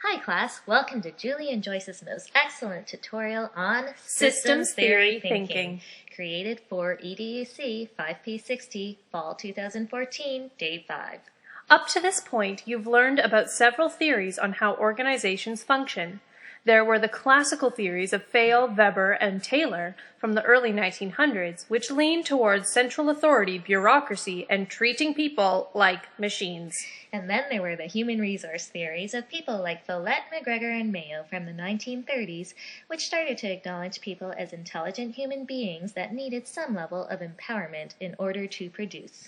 Hi class, welcome to Julie and Joyce's most excellent tutorial on Systems Theory Thinking, created for EDUC 5P60 Fall 2014, Day 5. Up to this point, you've learned about several theories on how organizations function. There were the classical theories of Fayol, Weber, and Taylor from the early 1900s, which leaned towards central authority, bureaucracy, and treating people like machines. And then there were the human resource theories of people like Follett, McGregor, and Mayo from the 1930s, which started to acknowledge people as intelligent human beings that needed some level of empowerment in order to produce.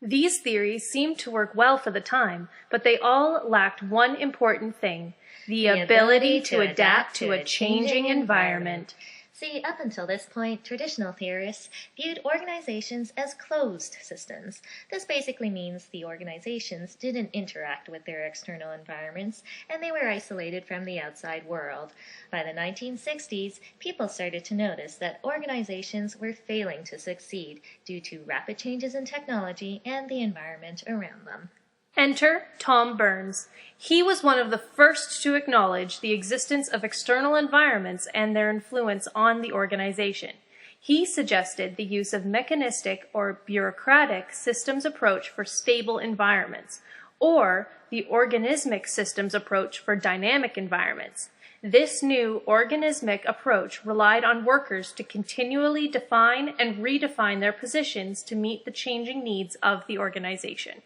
These theories seemed to work well for the time, but they all lacked one important thing: the ability to adapt to a changing environment. See, up until this point, traditional theorists viewed organizations as closed systems. This basically means the organizations didn't interact with their external environments, and they were isolated from the outside world. By the 1960s, people started to notice that organizations were failing to succeed due to rapid changes in technology and the environment around them. Enter Tom Burns. He was one of the first to acknowledge the existence of external environments and their influence on the organization. He suggested the use of mechanistic or bureaucratic systems approach for stable environments, or the organismic systems approach for dynamic environments. This new organismic approach relied on workers to continually define and redefine their positions to meet the changing needs of the organization.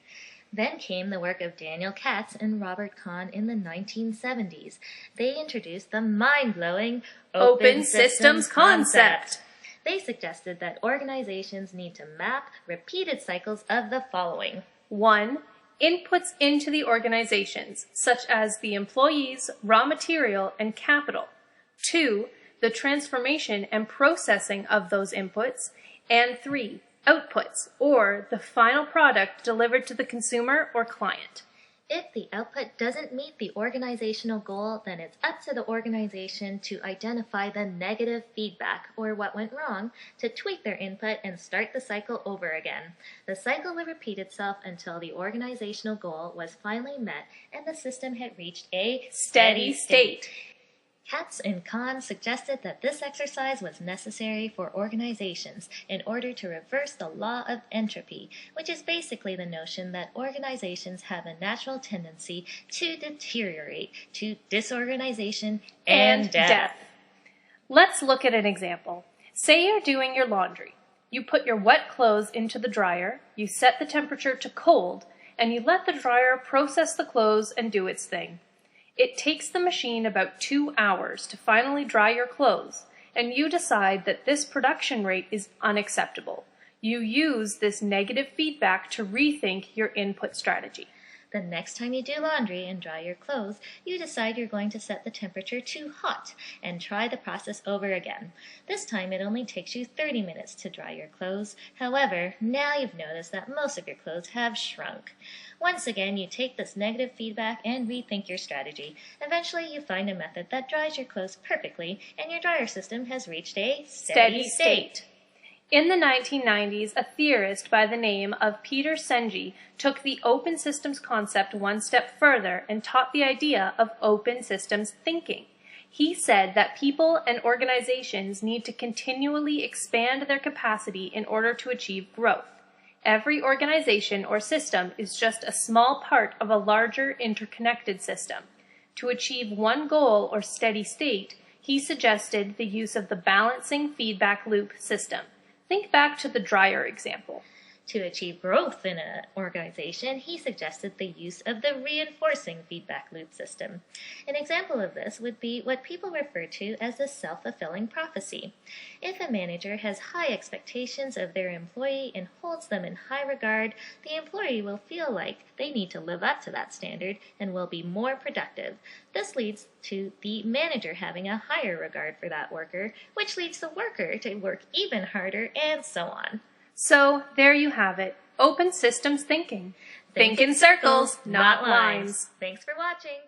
Then came the work of Daniel Katz and Robert Kahn in the 1970s. They introduced the mind-blowing Open Systems concept. They suggested that organizations need to map repeated cycles of the following. 1. Inputs into the organizations, such as the employees, raw material, and capital. 2. The transformation and processing of those inputs. And 3. Outputs, or the final product delivered to the consumer or client. If the output doesn't meet the organizational goal, then it's up to the organization to identify the negative feedback, or what went wrong, to tweak their input and start the cycle over again. The cycle would repeat itself until the organizational goal was finally met and the system had reached a steady state. Katz and Kahn suggested that this exercise was necessary for organizations in order to reverse the law of entropy, which is basically the notion that organizations have a natural tendency to deteriorate, to disorganization and death. Let's look at an example. Say you're doing your laundry. You put your wet clothes into the dryer, you set the temperature to cold, and you let the dryer process the clothes and do its thing. It takes the machine about 2 hours to finally dry your clothes, and you decide that this production rate is unacceptable. You use this negative feedback to rethink your input strategy. The next time you do laundry and dry your clothes, you decide you're going to set the temperature to hot and try the process over again. This time it only takes you 30 minutes to dry your clothes. However, now you've noticed that most of your clothes have shrunk. Once again, you take this negative feedback and rethink your strategy. Eventually, you find a method that dries your clothes perfectly, and your dryer system has reached a steady state. In the 1990s, a theorist by the name of Peter Senge took the open systems concept one step further and taught the idea of open systems thinking. He said that people and organizations need to continually expand their capacity in order to achieve growth. Every organization or system is just a small part of a larger interconnected system. To achieve one goal or steady state, he suggested the use of the balancing feedback loop system. Think back to the dryer example. To achieve growth in an organization, he suggested the use of the reinforcing feedback loop system. An example of this would be what people refer to as the self-fulfilling prophecy. If a manager has high expectations of their employee and holds them in high regard, the employee will feel like they need to live up to that standard and will be more productive. This leads to the manager having a higher regard for that worker, which leads the worker to work even harder, and so on. So, there you have it. Open systems thinking. Think in circles, not lines. Thanks for watching.